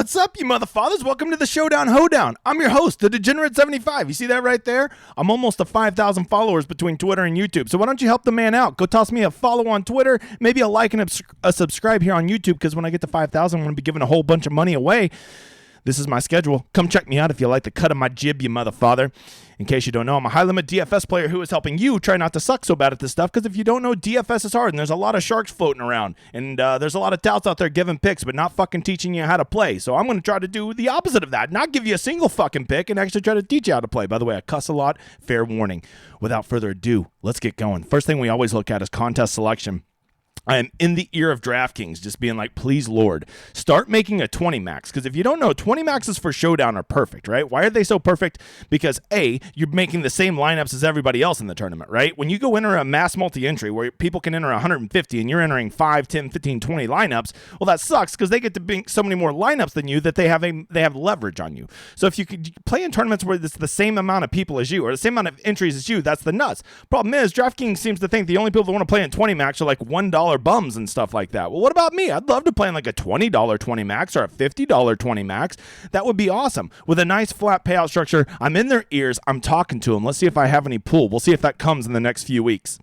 What's up, you motherfathers? Welcome to the Showdown, Hoedown. I'm your host, the Degenerate75. You see that right there? I'm almost to 5,000 followers between Twitter and YouTube. So why don't you help the man out? Go toss me a follow on Twitter, maybe a like and a subscribe here on YouTube, because when I get to 5,000, I'm going to be giving a whole bunch of money away. This is my schedule. Come check me out if you like the cut of my jib, you motherfather. In case you don't know, I'm a high-limit DFS player who is helping you try not to suck so bad at this stuff, because if you don't know, DFS is hard, and there's a lot of sharks floating around, and there's a lot of touts out there giving picks, but not fucking teaching you how to play. So I'm going to try to do the opposite of that, not give you a single fucking pick, and actually try to teach you how to play. By the way, I cuss a lot. Fair warning. Without further ado, let's get going. First thing we always look at is contest selection. I am in the ear of DraftKings, just being like, please, Lord, start making a 20 max. Because if you don't know, 20 maxes for Showdown are perfect, right? Why are they so perfect? Because A, you're making the same lineups as everybody else in the tournament, right? When you go enter a mass multi-entry where people can enter 150 and you're entering 5, 10, 15, 20 lineups, well, that sucks because they get to bring so many more lineups than you that they have leverage on you. So if you could play in tournaments where it's the same amount of people as you or the same amount of entries as you, that's the nuts. Problem is, DraftKings seems to think the only people that want to play in 20 max are like $1 bums and stuff like that. Well, what about me? I'd love to play in like a $20 20 max or a $50 20 max. That would be awesome. With a nice flat payout structure, I'm in their ears. I'm talking to them. Let's see if I have any pull. We'll see if that comes in the next few weeks.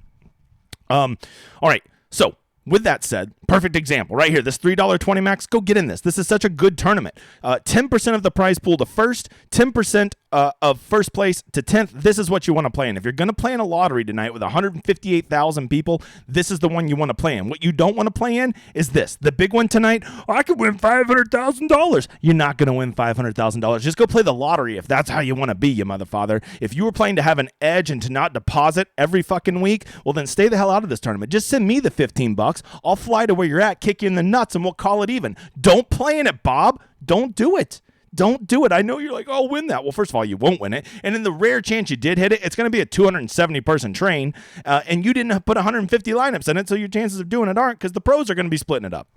All right. So with that said, perfect example right here. This $3 20 max, go get in this. This is such a good tournament. 10% of the prize pool to first, 10% of first place to 10th. This is what you want to play in. If you're going to play in a lottery tonight with 158,000 people, this is the one you want to play in. What you don't want to play in is this. The big one tonight, I could win $500,000. You're not going to win $500,000. Just go play the lottery if that's how you want to be, you motherfather. If you were playing to have an edge and to not deposit every fucking week, well, then stay the hell out of this tournament. Just send me the $15. I'll fly to where you're at, kick you in the nuts, and we'll call it even. Don't play in it, Bob. Don't do it. Don't do it. I know you're like, oh, I'll win that. Well, first of all, you won't win it. And in the rare chance you did hit it, it's going to be a 270-person train, and you didn't put 150 lineups in it, so your chances of doing it aren't, because the pros are going to be splitting it up.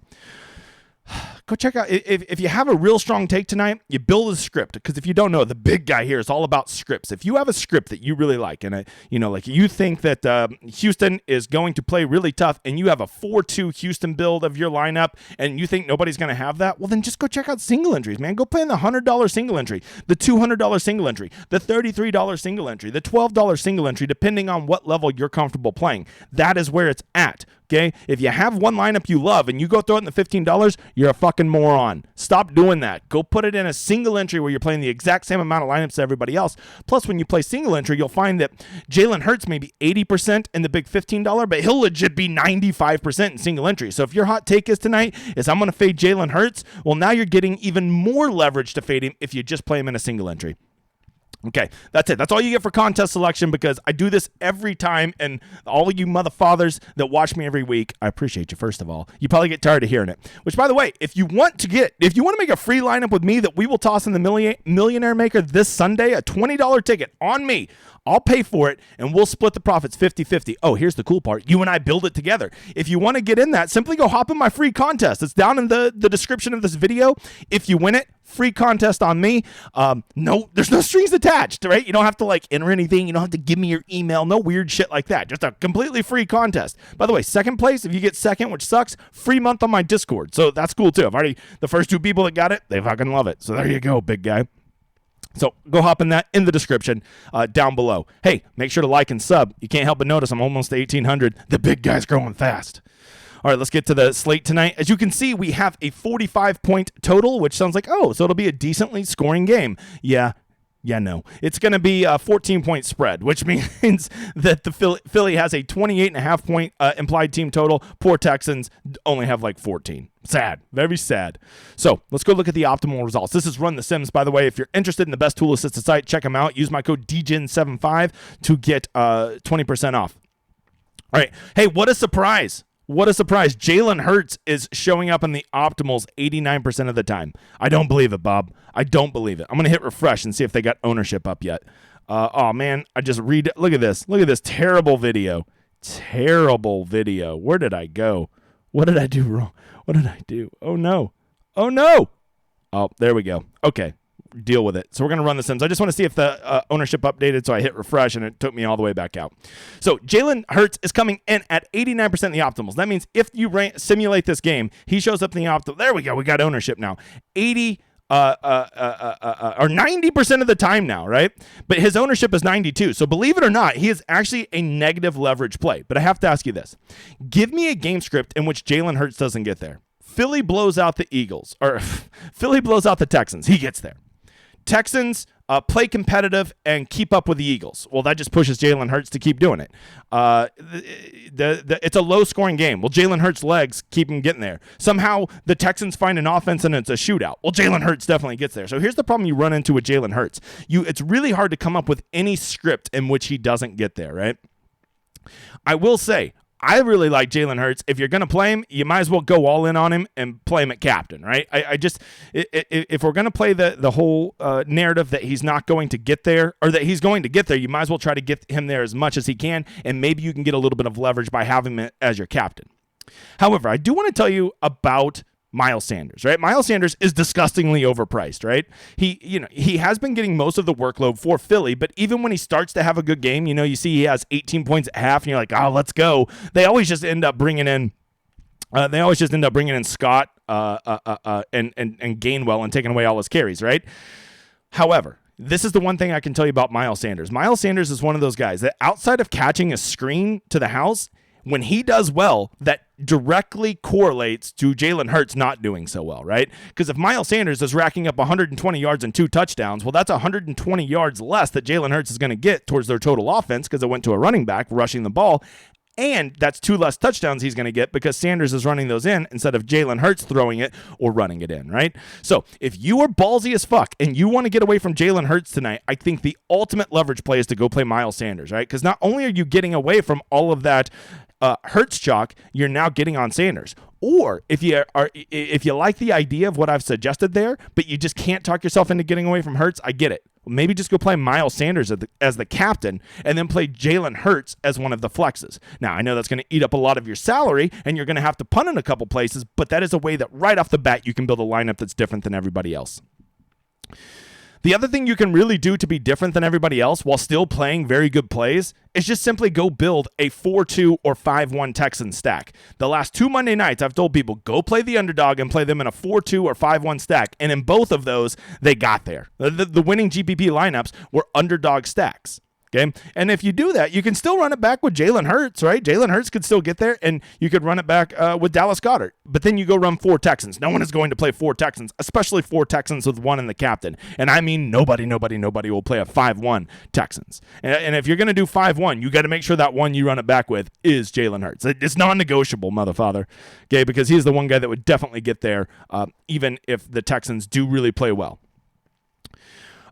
Go check out, if you have a real strong take tonight, you build a script, because if you don't know, the big guy here is all about scripts. If you have a script that you really like, and like you think that Houston is going to play really tough, and you have a 4-2 Houston build of your lineup, and you think nobody's going to have that, well, then just go check out single entries, man. Go play in the $100 single entry, the $200 single entry, the $33 single entry, the $12 single entry, depending on what level you're comfortable playing. That is where it's at. Okay, if you have one lineup you love and you go throw it in the $15, you're a fucking moron. Stop doing that. Go put it in a single entry where you're playing the exact same amount of lineups as everybody else. Plus, when you play single entry, you'll find that Jalen Hurts may be 80% in the big $15, but he'll legit be 95% in single entry. So if your hot take is tonight is I'm going to fade Jalen Hurts, well, now you're getting even more leverage to fade him if you just play him in a single entry. Okay, that's it. That's all you get for contest selection, because I do this every time, and all of you motherfathers that watch me every week, I appreciate you, first of all. You probably get tired of hearing it. Which, by the way, if you want to make a free lineup with me that we will toss in the Millionaire Maker this Sunday, a $20 ticket on me, I'll pay for it, and we'll split the profits 50-50. Oh, here's the cool part. You and I build it together. If you want to get in that, simply go hop in my free contest. It's down in the description of this video. If you win it, free contest on me. No, there's no strings attached, right? You don't have to enter anything. You don't have to give me your email. No weird shit like that. Just a completely free contest. By the way, second place, if you get second, which sucks, free month on my Discord. So that's cool too. The first two people that got it, they fucking love it. So there you go, big guy. So go hop in that in the description down below. Hey, make sure to like and sub. You can't help but notice I'm almost to 1,800. The big guy's growing fast. All right, let's get to the slate tonight. As you can see, we have a 45-point total, which sounds like, oh, so it'll be a decently scoring game. Yeah, no. It's going to be a 14-point spread, which means that the Philly has a 28.5-point implied team total. Poor Texans only have 14. Sad. Very sad. So let's go look at the optimal results. This is Run the Sims, by the way. If you're interested in the best tool-assisted site, check them out. Use my code DGEN75 to get 20% off. All right. Hey, what a surprise. What a surprise. Jalen Hurts is showing up in the optimals 89% of the time. I don't believe it, Bob. I don't believe it. I'm going to hit refresh and see if they got ownership up yet. Oh, man. I just read it. Look at this. Look at this terrible video. Terrible video. Where did I go? What did I do wrong? What did I do? Oh, no. Oh, no. Oh, there we go. Okay. Deal with it. So we're going to run the Sims. I just want to see if the ownership updated, so I hit refresh, and it took me all the way back out. So Jalen Hurts is coming in at 89% in the optimals. That means if you simulate this game, he shows up in the optimal. There we go. We got ownership now. or 90% of the time now, right? But his ownership is 92. So believe it or not, he is actually a negative leverage play. But I have to ask you this. Give me a game script in which Jalen Hurts doesn't get there. Philly blows out the Eagles, or Philly blows out the Texans. He gets there. Texans play competitive and keep up with the Eagles. Well, that just pushes Jalen Hurts to keep doing it. It's a low-scoring game. Well, Jalen Hurts' legs keep him getting there. Somehow the Texans find an offense and it's a shootout. Well, Jalen Hurts definitely gets there. So here's the problem you run into with Jalen Hurts. It's really hard to come up with any script in which he doesn't get there, right? I will say, I really like Jalen Hurts. If you're going to play him, you might as well go all in on him and play him at captain, right? If we're going to play the whole narrative that he's not going to get there, or that he's going to get there, you might as well try to get him there as much as he can, and maybe you can get a little bit of leverage by having him as your captain. However, I do want to tell you about Miles Sanders, right? Miles Sanders is disgustingly overpriced, right? He has been getting most of the workload for Philly, but even when he starts to have a good game, you see he has 18 points at half, and you're like, oh, let's go. They always just end up bringing in Scott and Gainwell and taking away all his carries, right? However, this is the one thing I can tell you about Miles Sanders. Miles Sanders is one of those guys that outside of catching a screen to the house, when he does well, that directly correlates to Jalen Hurts not doing so well, right? Because if Miles Sanders is racking up 120 yards and 2 touchdowns, well, that's 120 yards less that Jalen Hurts is going to get towards their total offense because it went to a running back rushing the ball. And that's 2 less touchdowns he's going to get because Sanders is running those in instead of Jalen Hurts throwing it or running it in, right? So if you are ballsy as fuck and you want to get away from Jalen Hurts tonight, I think the ultimate leverage play is to go play Miles Sanders, right? Because not only are you getting away from all of that Hurts chalk, you're now getting on Sanders. Or if you like the idea of what I've suggested there, but you just can't talk yourself into getting away from Hurts, I get it. Maybe just go play Miles Sanders as the captain and then play Jalen Hurts as one of the flexes. Now, I know that's going to eat up a lot of your salary and you're going to have to punt in a couple places, but that is a way that right off the bat you can build a lineup that's different than everybody else. The other thing you can really do to be different than everybody else while still playing very good plays is just simply go build a 4-2 or 5-1 Texan stack. The last 2 Monday nights, I've told people, go play the underdog and play them in a 4-2 or 5-1 stack. And in both of those, they got there. The winning GPP lineups were underdog stacks. Okay. And if you do that, you can still run it back with Jalen Hurts, right? Jalen Hurts could still get there, and you could run it back with Dallas Goedert. But then you go run 4 Texans. No one is going to play 4 Texans, especially 4 Texans with 1 in the captain. And I mean, nobody will play a 5-1 Texans. And if you're going to do 5-1, you got to make sure that one you run it back with is Jalen Hurts. It's non-negotiable, motherfather. Okay, because he's the one guy that would definitely get there, even if the Texans do really play well.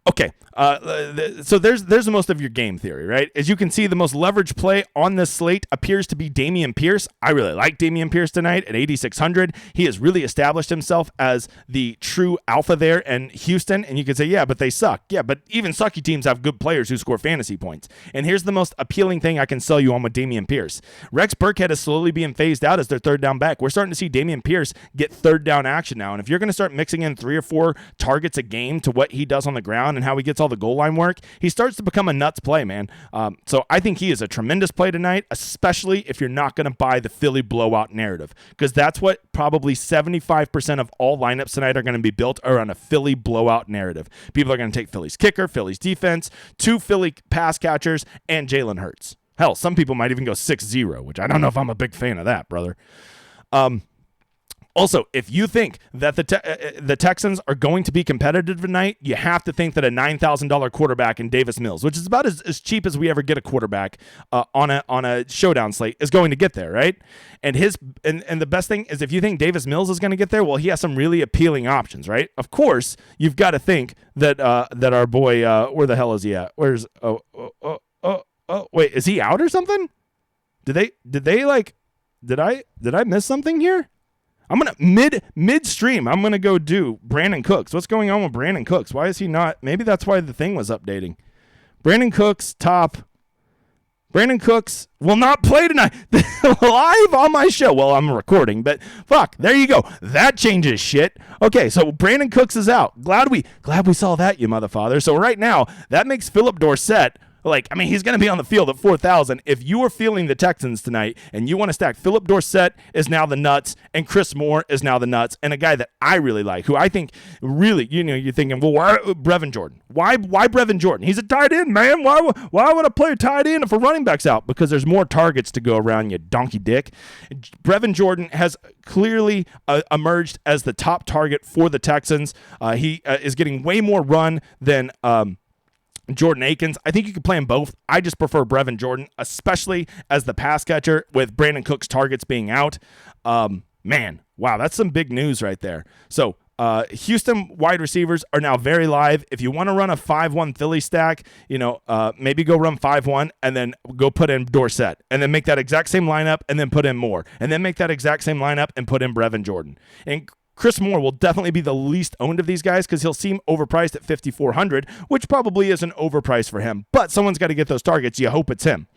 Okay, so there's the most of your game theory, right? As you can see, the most leverage play on this slate appears to be Dameon Pierce. I really like Dameon Pierce tonight at 8,600. He has really established himself as the true alpha there in Houston, and you could say, yeah, but they suck. Yeah, but even sucky teams have good players who score fantasy points. And here's the most appealing thing I can sell you on with Dameon Pierce. Rex Burkhead is slowly being phased out as their third down back. We're starting to see Dameon Pierce get third down action now, and if you're going to start mixing in 3 or 4 targets a game to what he does on the ground and how he gets all the goal line work, he starts to become a nuts play, man. So I think he is a tremendous play tonight, especially if you're not going to buy the Philly blowout narrative, because that's what probably 75% of all lineups tonight are going to be built around a Philly blowout narrative. People are going to take Philly's kicker, Philly's defense, 2 Philly pass catchers, and Jalen Hurts. Hell, some people might even go 6-0, which I don't know if I'm a big fan of that, brother. Also, if you think that the Texans are going to be competitive tonight, you have to think that a $9,000 quarterback in Davis Mills, which is about as cheap as we ever get a quarterback on a showdown slate, is going to get there, right? And the best thing is, if you think Davis Mills is going to get there, well, he has some really appealing options, right? Of course, you've got to think that our boy, where the hell is he at? Where's wait, is he out or something? Did I miss something here? I'm going to midstream. I'm going to go do Brandon Cooks. What's going on with Brandon Cooks? Why is he not? Maybe that's why the thing was updating. Brandon Cooks top. Brandon Cooks will not play tonight live on my show. Well, I'm recording, but fuck, there you go. That changes shit. Okay, so Brandon Cooks is out. Glad we saw that, you motherfather. So right now, that makes Philip Dorsett Like, I mean, he's going to be on the field at 4,000. If you are feeling the Texans tonight and you want to stack, Philip Dorsett is now the nuts, and Chris Moore is now the nuts, and a guy that I really like, who I think really, you're thinking, well, why Brevin Jordan? Why Brevin Jordan? He's a tight end, man. Why would I play a tight end if a running back's out? Because there's more targets to go around, you donkey dick. Brevin Jordan has clearly emerged as the top target for the Texans. He is getting way more run than Jordan Akins. I think you could play them both. I just prefer Brevin Jordan, especially as the pass catcher with Brandon Cooks' targets being out. Man, wow, that's some big news right there. So Houston wide receivers are now very live. If you want to run a 5-1 Philly stack, maybe go run 5-1 and then go put in Dorsett and then make that exact same lineup and then put in Moore and then make that exact same lineup and put in Brevin Jordan. And Chris Moore will definitely be the least owned of these guys because he'll seem overpriced at $5,400, which probably is an overprice for him. But someone's got to get those targets. You hope it's him.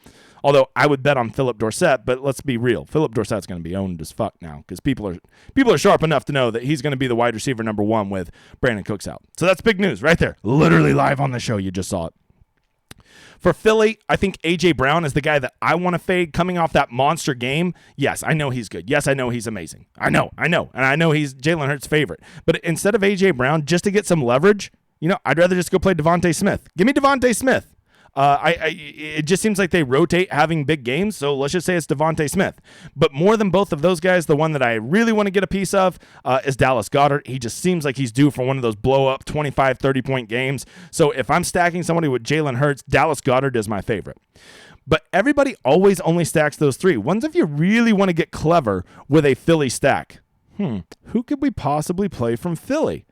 Although I would bet on Philip Dorsett, but let's be real. Philip Dorsett's going to be owned as fuck now because people are sharp enough to know that he's going to be the wide receiver number 1 with Brandon Cooks out. So that's big news right there. Literally live on the show. You just saw it. For Philly, I think A.J. Brown is the guy that I want to fade coming off that monster game. Yes, I know he's good. Yes, I know he's amazing. I know. And I know he's Jalen Hurts' favorite. But instead of A.J. Brown, just to get some leverage, I'd rather just go play Devontae Smith. Give me Devontae Smith. It just seems like they rotate having big games, so let's just say it's Devontae Smith. But more than both of those guys, the one that I really want to get a piece of is Dallas Goedert. He just seems like he's due for one of those blow-up 25, 30-point games. So if I'm stacking somebody with Jalen Hurts, Dallas Goedert is my favorite. But everybody always only stacks those 3. Ones if you really want to get clever with a Philly stack. Who could we possibly play from Philly?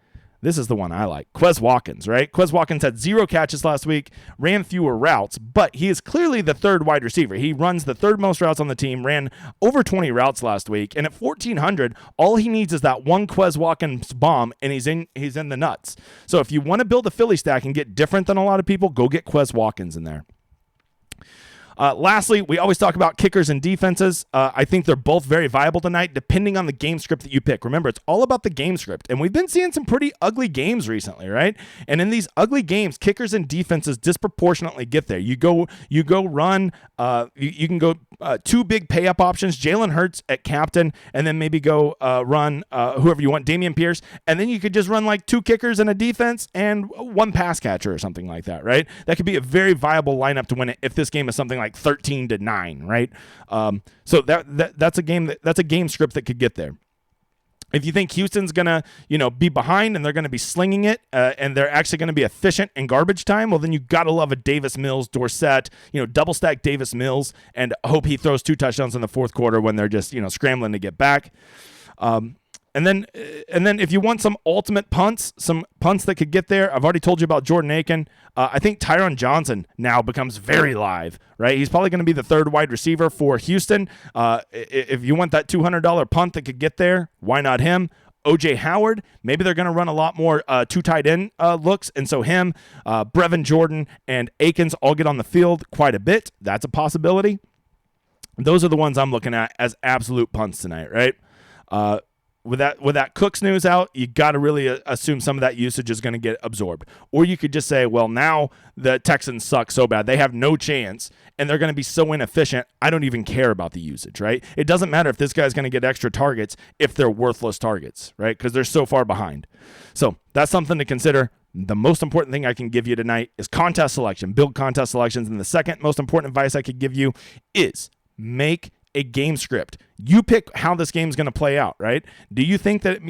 This is the one I like. Quez Watkins, right? Quez Watkins had 0 catches last week, ran fewer routes, but he is clearly the 3rd wide receiver. He runs the 3rd most routes on the team, ran over 20 routes last week, and at 1,400, all he needs is that one Quez Watkins bomb, and he's in the nuts. So if you want to build a Philly stack and get different than a lot of people, go get Quez Watkins in there. Lastly, we always talk about kickers and defenses. I think they're both very viable tonight, depending on the game script that you pick. Remember, it's all about the game script, and we've been seeing some pretty ugly games recently, right? And in these ugly games, kickers and defenses disproportionately get there. You go run. You can go 2 big pay up options: Jalen Hurts at captain, and then maybe go run whoever you want, Dameon Pierce, and then you could just run like 2 kickers and a defense and 1 pass catcher or something like that, right? That could be a very viable lineup to win it if this game is something like 13-9, right? So that's a game script that could get there. If you think Houston's gonna, be behind and they're gonna be slinging it, and they're actually gonna be efficient in garbage time, well, then you gotta love a Davis Mills, Dorsett, double stack Davis Mills, and hope he throws 2 touchdowns in the 4th quarter when they're just, scrambling to get back. And then if you want some ultimate punts, some punts that could get there, I've already told you about Jordan Aiken. I think Tyron Johnson now becomes very live, right? He's probably going to be the 3rd wide receiver for Houston. If you want that $200 punt that could get there, why not him? O.J. Howard, maybe they're going to run a lot more 2 tight end looks, and so him, Brevin Jordan, and Akins all get on the field quite a bit. That's a possibility. Those are the ones I'm looking at as absolute punts tonight, right? With that Cooks news out, you got to really assume some of that usage is going to get absorbed. Or you could just say, well, now the Texans suck so bad. They have no chance, and they're going to be so inefficient, I don't even care about the usage, right? It doesn't matter if this guy's going to get extra targets if they're worthless targets, right? Because they're so far behind. So that's something to consider. The most important thing I can give you tonight is contest selection. Build contest selections. And the second most important advice I could give you is make a game script. You pick how this game's going to play out, right? Do you think that,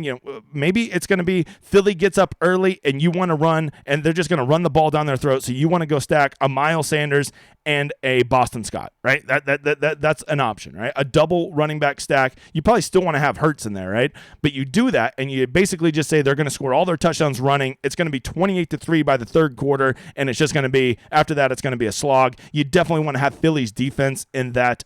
maybe it's going to be Philly gets up early and you want to run and they're just going to run the ball down their throat. So you want to go stack a Miles Sanders and a Boston Scott, right? That's an option, right? A double running back stack. You probably still want to have Hurts in there, right? But you do that and you basically just say they're going to score all their touchdowns running. It's going to be 28-3 by the 3rd quarter. And it's just going to be, after that, it's going to be a slog. You definitely want to have Philly's defense in that,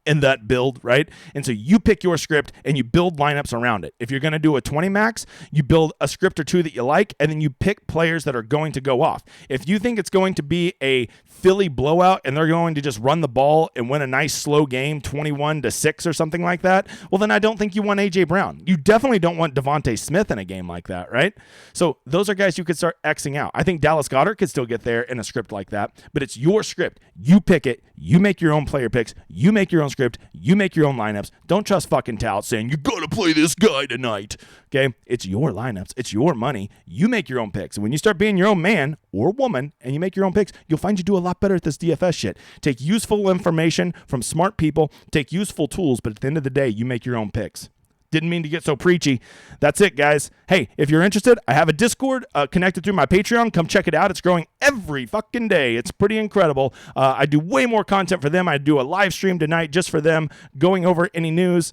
in that build, right? And so you pick your script and you build lineups around it. If you're going to do a 20 max, you build a script or two that you like, and then you pick players that are going to go off. If you think it's going to be a Philly blowout and they're going to just run the ball and win a nice slow game, 21-6 or something like that, well, then I don't think you want A.J. Brown. You definitely don't want Devontae Smith in a game like that, right? So those are guys you could start Xing out. I think Dallas Goedert could still get there in a script like that, but it's your script. You pick it. You make your own player picks. You make your own script. You make your own lineups. Don't trust fucking touts saying you gotta play this guy tonight. Okay, it's your lineups. It's your money. You make your own picks. And when you start being your own man or woman and you make your own picks, you'll find you do a lot better at this DFS shit. Take useful information from smart people. Take useful tools, but at the end of the day, you make your own picks. Didn't mean to get so preachy. That's it, guys. Hey, if you're interested, I have a Discord connected through my Patreon. Come check it out. It's growing every fucking day. It's pretty incredible. I do way more content for them. I do a live stream tonight just for them, going over any news.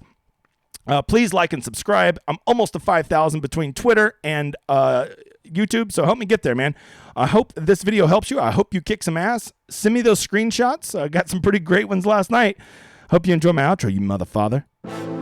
Please like and subscribe. I'm almost to 5,000 between Twitter and YouTube, so help me get there, man. I hope this video helps you. I hope you kick some ass. Send me those screenshots. I got some pretty great ones last night. Hope you enjoy my outro, you motherfather.